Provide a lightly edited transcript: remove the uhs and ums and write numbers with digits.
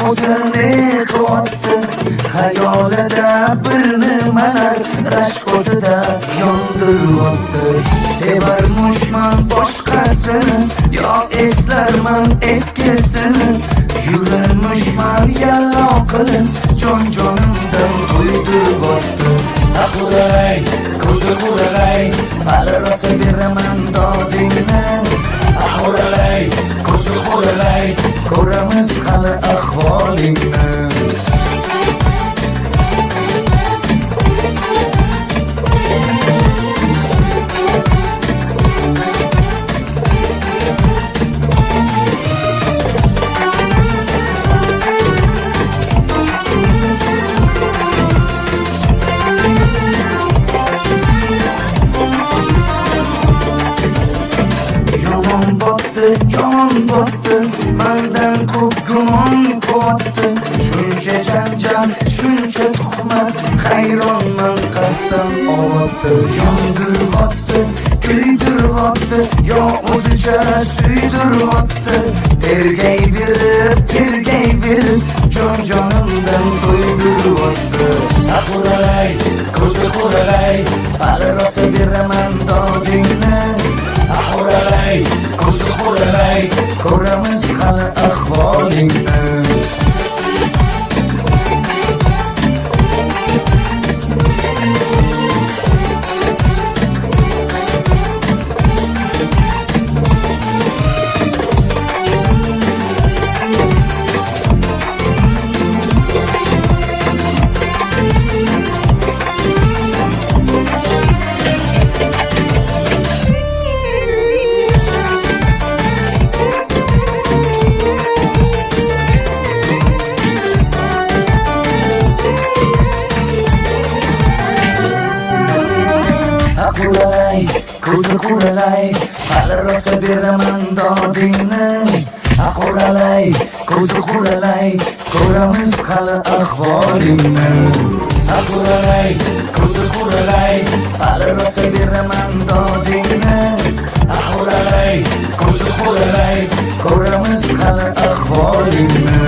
o'zini qilyapti. Xayolida bir nimalar rashk o'tida yondiryapti. Sevarmushman boshqasini, yo eslarman eskisini. Yugurmushman yallo qilib, jon-jonimdan to'ydiryapti. Quralay, ko'zi quralay, hali rosa beraman dodingni. Quralay, ko'zi quralay, ko'ramiz hali ahvolingni. Yomon botdi, mendan ko'p gumon qilyapti. Shuncha janjal, shuncha tuhmat, hayronman qatdan olyapti. Yondiryapti, kuydiryapti, yo o'zicha suydiryapti. Tergay berib, jon-jonimdan to'ydiryapti. Quralay, ko'zi quralay, hali rosa beraman dodingni. Quralay, ko'zi quralay, ko'ramiz hali ahvolingni. Quralay, ko'zi quralay, hali rosa beraman dodingni. Quralay, ko'zi quralay, ko'ramiz hali ahvolingni. Quralay, ko'zi quralay, hali rosa beraman dodingni. Quralay, ko'zi quralay, ko'ramiz hali ahvolingni.